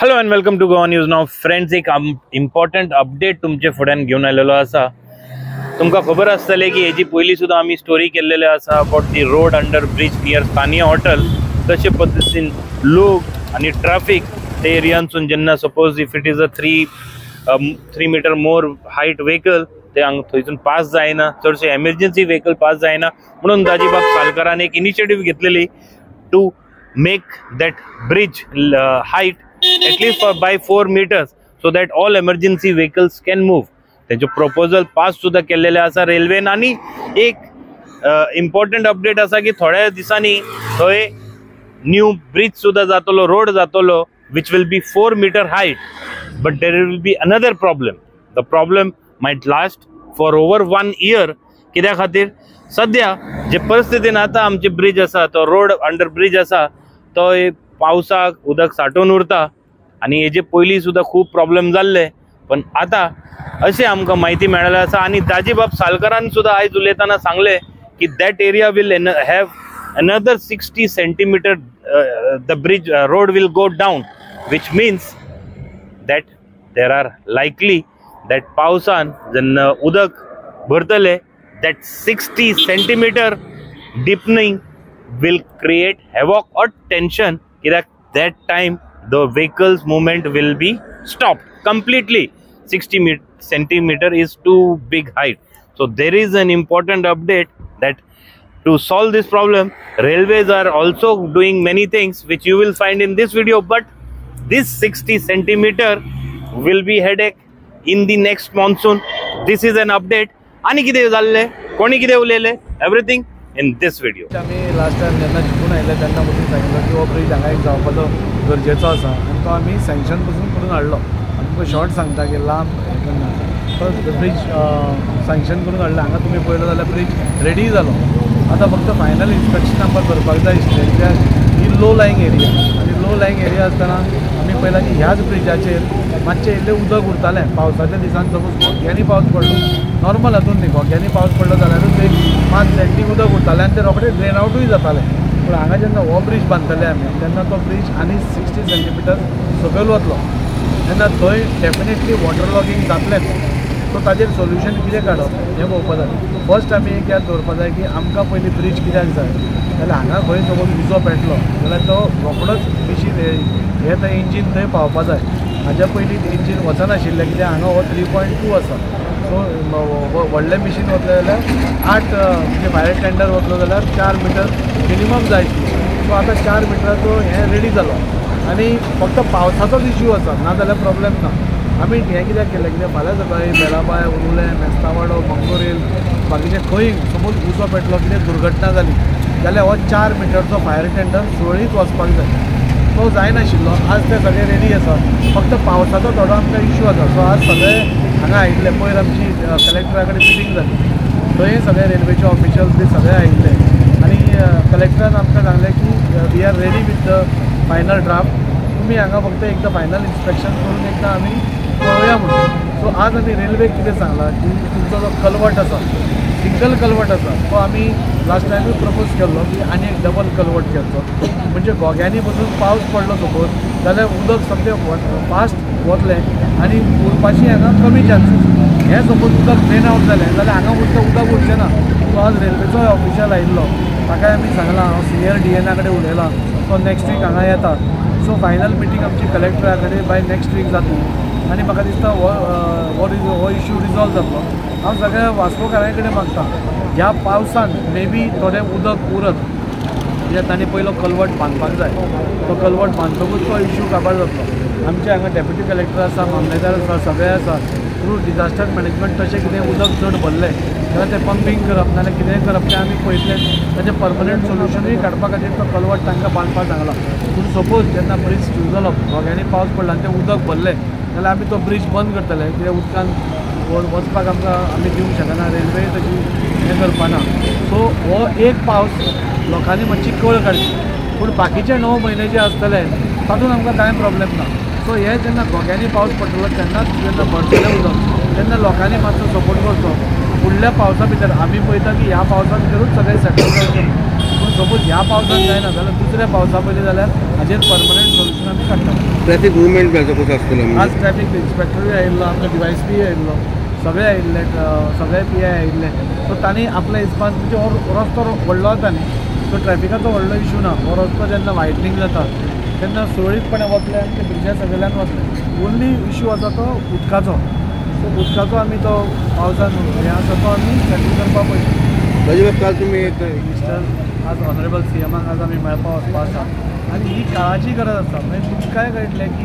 Hello and welcome to Goa news. Now friends, एक important update तुमचे फुड्यान घेऊन आलेलो असा. तुमका खबर आसतले की हेजी पयली सुद्धा आम्ही स्टोरी केलेले असा about the road under bridge near स्थानीय हॉटेल. तशे पद्धतीन लोक आणि ट्रॅफिक ते एरियांसून जेन्ना suppose if it is a 3 metre more height vehicle ते थंयसून पास जायना, चडशे एमर्जन्सी व्हेकल पास जायना म्हणून दाजीबाब सालकरान एक इनिशिएटिव्ह घेतलेली to make that bridge height at least by 4 meters so that all emergency vehicles can move. त्याचे प्रपोजल पास सुद्धा केलेले असा रेल्वेन. आणि एक इम्पॉर्टंट अपडेट असा की थोड्या दिसांनी थंय न्यू ब्रिज सुद्धा जातलो, रोड जातलो which will be 4 meter height, but there will be another problem. The problem might last for over 1 year. कित्या खातीर सध्या जे परिस्थितीन आता आमचे ब्रिज असा तो रोड अंडर ब्रिज असा तो पावसाक उदक साठून उरता आणि हेजे पयली सुद्धा खूप प्रॉब्लेम जाल्ले. पण आता असे आमकां माहिती मेळ्ळेले आसा आणि दाजीबाब सालकरान सुद्धा आयज उलयतना सांगले की that area will have another 60 centimetre the bridge road will go down, which means that there are likely that पावसान जेन्ना उदक भरतले that 60 centimetre deepening will create havoc or tension. That time the vehicles movement will be stopped completely. 60 centimeter is too big height. So there is an important update that to solve this problem, railways are also doing many things which you will find in this video, but this 60 centimeter will be headache in the next monsoon. This is an update. आणि कितें जाल्ले, कोणी कितें उलयले, everything in this video. आम्ही last time जेन्ना जिखून आयले तेन्ना पसून सांगितलं की हो ब्रिज हांगा एक जावपाचो गरजेचो आसा आनी तो आमी सँक्शन पसून करून हाडलो. आमकां शॉर्ट सांगता की लांब तो ब्रिज सँक्शन करून हाडला. हांगा तुमी पळयलो जाल्यार ब्रिज रेडी जालो. आतां फक्त फायनल इन्स्पेक्शन आमकां करपाक जाय आशिल्लें कित्याक ही लो लायंग एरिया आनी लो लायंग एरिया आसतना आमी पळयलां की ह्याच ब्रिजाचेर मातशें इल्लें उदक उरतालें. पावसाच्या दिसान सपोज घोग्यांनी पावस पडलो, नॉर्मल हातून न्ही, घोग्यांनी पावस पडलो जाल्यारूच एक 5 सेंटी उदक उरतालें आनी ते रोखडे ड्रेन आवटूय जातालें. पूण हांगा जेन्ना हो ब्रिज बांदतले आमी तेन्ना तो ब्रिज आनी 60 सेंटीमीटर सकयल वतलो तेन्ना थंय डेफिनेटली वॉटर लॉगिंग जातलेंच. सो ताजेर सोल्युशन कितें काडप हें पळोवपा जाय. फर्स्ट आमी एक याद दवरपा जाय की आमकां पयलीं ब्रिज कित्याक जाय जाल्यार हांगा खंय सपोज उजो पेटलो जाल्यार तो रोखडोच मिशीन हें थंय इंजीन थंय पावपा जाय. हाज्या पयलीं इंजीन वचनाशिल्लें कित्याक हांगा हो 3.2 आसा. सो व्हडलें मिशीन वतलें जाल्यार 8 म्हणजे फायर टेंडर वतलो जाल्यार 4 मीटर मिनिमम जाय. सो आतां 4 मिटराचो हें रेडी जालो आनी फक्त पावसाचोच इश्यू आसा, नाजाल्यार प्रॉब्लेम ना. आमी हें कित्याक केलें कित्याक फाल्यां सकाळीं बेलाबाय, उरुलें, मेस्तावाडो, मंगोरेल बाकीचे खंय सपोज उजो पेटलो, कितें दुर्घटना जाली जाल्यार हो 4 मिटरचो फायर टेंडर सुरळीत वचपाक जाय. तो जायनाशिल्लो. आज ते सगळे रेडी आसा, फक्त पावसाचो थोडो आमकां इश्यू आसा. सो आज सगळे हांगा आयिल्ले. पयर आमची कलेक्टरा कडेन मिटींग जाली, थंय सगळे रेल्वेचे ऑफिशियल्स बी सगळे आयिल्ले आनी कलेक्टरान आमकां सांगलें की we are ready with the final draft. तुमी हांगा फक्त एकदां फायनल इन्स्पेक्शन करून एकदां आमी पळोवया म्हणून. सो आज आमी रेल्वेक कितें सांगलां की तुमचो जो कलवट आसा, सिंगल कलवट आसा, तो आमी लास्ट टायमूय प्रपोज केल्लो की आनी एक डबल कलवट करचो. म्हणजे घोग्यांनी पसून पावस पडलो सपोज जाल्यार उदक सामकें फास्ट वतलें आनी उरपाची हांगा कमी चान्सीस. हें सपोज उदक ड्रेन आवट जालें जाल्यार हांगा उदक उरचें ना. सो आज रेल्वेचोय ऑफिशियल आयिल्लो, ताकाय आमी सांगलां, हांव सिनियर DNA कडेन उलयलां. सो नेक्स्ट वीक हांगा येता. सो फायनल मिटींग आमची कलेक्टरा कडेन बाय नेक्स्ट वीक जातली आनी म्हाका दिसता हो इश्यू रिजॉल्व जातलो. हांव सगळ्या वास्कोकारां कडेन मागतां ह्या पावसान मे बी थोडें उदक उरत कित्याक तांणी पयलो कलवट बांदपाक जाय. तो कलवट बांदतकूच तो इश्यू काबार जातलो. आमचे हांगा डेप्युटी कलेक्टर आसा, मामलेदार आसा, सगळे आसा. थ्रू डिजास्टर मॅनेजमेंट तशें कितें उदक चड भरलें जाल्यार तें पंपींग करप नाजाल्यार कितेंय करप तें आमी पळयतलें. ताचें परमनंट सोल्युशनूय काडपा खातीर तो कलवट तांकां बांदपाक सांगला. पूण सपोज जेन्ना ब्रिज सुरू जालो, घोग्यांनी पावस पडलो आनी तें उदक भरलें जाल्यार आमी तो ब्रिज बंद करतले कित्याक उदकान वचपाक आमी दिवंक शकना. रेल्वे तशी हें करपाना. सो हो एक पावस लोकांनी मातशी कळ काडची. पूण बाकीचे 9 म्हयने जे आसतले तातूंत आमकां कांय प्रॉब्लेम ना. सो हे जेन्ना घोग्यांनी पावस पडटलो तेन्नाच जेन्ना भरतलें उदक तेन्ना लोकांनी मातसो सपोर्ट करचो. फुडल्या पावसा भितर आमी पळयता की ह्या पावसा भितरूच सगळें सेटल जावचें. पूण सपोज ह्या पावसान जायना जाल्यार दुसऱ्या पावसा पयलीं जाल्यार हाजेर परमनंट सोल्युशन आमी काडटा. ट्रॅफिक मुवमेंट कसो आसतलो? आज ट्रॅफिक इन्स्पेक्टरूय आयिल्लो, आमचो DYSP आयिल्लो, सगळे आयिल्ले, सगळे PI आयिल्ले. सो तांणी आपल्या हिसपान म्हणजे हो रस्तो व्हडलो जाता न्ही, सो ट्रॅफिकाचो व्हडलो इशू ना. हो रस्तो जेन्ना वायडनींग जाता तेन्ना सुरळीतपणे वतले आनी ते ब्रिजा सकयल्यान वतले. ओन्ली इशू आसा तो उदकाचो. सो उदकाचो आमी तो पावसान हें आसा तो आमी सेटल करपाक पळयता. अजिबात काल तुम्ही एक मिनिस्टर आज ऑनरेबल CMाक आज आमी मेळपाक वचपा आसा आनी ही काळाची गरज आसा. म्हणजे तुमकांय कळटलें की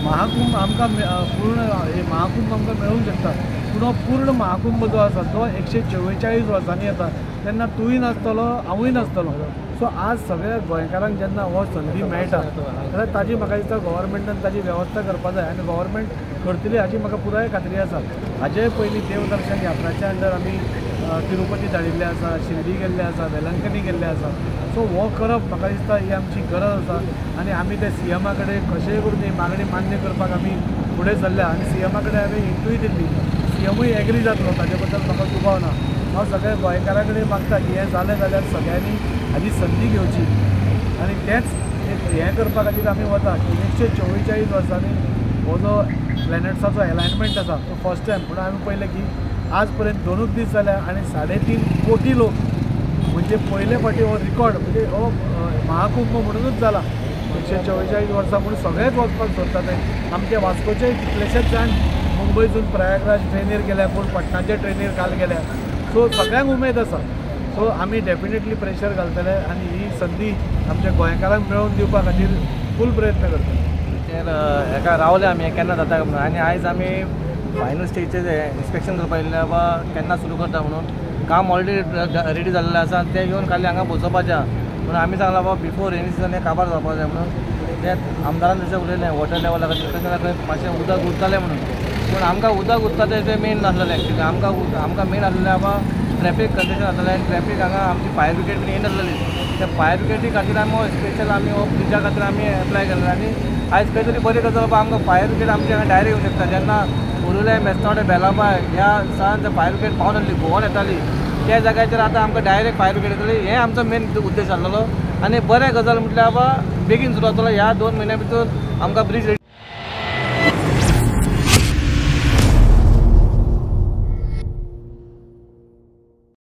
महाकुंभ आमकां पूर्ण हे महाकुंभ आमकां मेळूंक शकता, पूण हो पूर्ण महाकुंभ जो आसा तो 144 वर्सांनी येता. तेन्ना तूंय नासतलो, हांवूय नासतलो. सो आज सगळ्या गोंयकारांक जेन्ना हो संदी मेळटा जाल्यार ताजी म्हाका दिसता गोवोरमेंटान ताजी वेवस्था करपाक जाय आनी गोवोरमेंट करतली हाची म्हाका पुराय खात्री आसा. हाचे पयलीं देवदर्शन यात्राच्या अंडर आमी तिरुपती धाडिल्ले आसा, शिर्डी गेल्ले आसा, वेलंकनी गेल्ले आसा. सो हो करप म्हाका दिसता ही आमची गरज आसा आनी आमी ते CMा कडेन कशेंय करून ही मागणी मान्य करपाक आमी फुडें सरल्या आनी CMा कडेन हांवें हिंटूय दिल्ली. CMूय एग्री जातलो, ताजे बद्दल म्हाका दुबाव ना. हांव सगळ्या गोंयकारां कडेन मागता की हें जालें जाल्यार सगळ्यांनी हाची संदी घेवची आनी तेंच हें करपा खातीर आमी वता की 144 वर्सांनी हो जो प्लॅनेट्साचो अलायनमेंट आसा तो फर्स्ट टायम. म्हणून आमी पळयलें की आज पर्यंत 2 दीस जाल्या आनी 3.5 कोटी लोक म्हणजे पयले फावटी हो रिकॉर्ड म्हणजे हो महाकुंभ म्हणूनच जाला. 144 वर्सां म्हणून सगळेच वचपाक सोदता ते. आमचे वास्कोचे कितलेशेच जाण मुंबयसून प्रयागराज ट्रेनीर गेल्या, कोण पटनाचे ट्रेनीर काल गेल्या. सो सगळ्यांक उमेद आसा. सो आमी डेफिनेटली प्रेशर घालतले आनी ही संदी आमच्या गोंयकारांक मेळोवन दिवपा खातीर फूल प्रयत्न करतले. हेका रावले आमी केन्ना जाता म्हणून आनी आयज आमी फायनल स्टेजीचेर इन्स्पेक्शन करपाक येयल्ले बाबा केन्ना सुरू करता म्हणून. काम ऑलरेडी रेडी जाल्लें आसा आनी तें घेवन खाली हांगा पोचोवपाचें आहा म्हणून आमी सांगला बाबा बिफोर रेनी सिजन हें काबार जावपाक जाय म्हणून. तें आमदारान जशें उलयलें वॉटर लेवला खातीर खंय मातशें उदक उरतालें म्हणून. पूण आमकां उदक उरता तें मेन नासलेलें एक्चुली. आमकां मेन आसलेलें बाबा ट्रॅफीक कंडिशन आसलेलें आनी ट्रॅफीक हांगा आमची फायर ब्रिगेड बीन येनासलेली. त्या फायर ब्रिगेडी खातीर आमी स्पेशल आमी हो ब्रिजा खातीर आमी एप्लाय केलें आनी आयज खंय तरी बरी गजाल बाबा आमकां फायर ब्रिगेड आमचे हांगा डायरेक्ट येवंक शकता. जेन्ना उरुले मेस्तावडे बेलाबाय ह्या सावन फायर ब्रिगेड पावून आसली गोवन येताली त्या जाग्याचेर आतां आमकां डायरेक्ट फायर ब्रिगेड येतली. हें आमचो मेन उद्देश आसलेलो आनी बरें गजाल म्हटल्यार बाबा बेगीन सुरू जातलो. ह्या 2 म्हयन्या भितर आमकां ब्रीज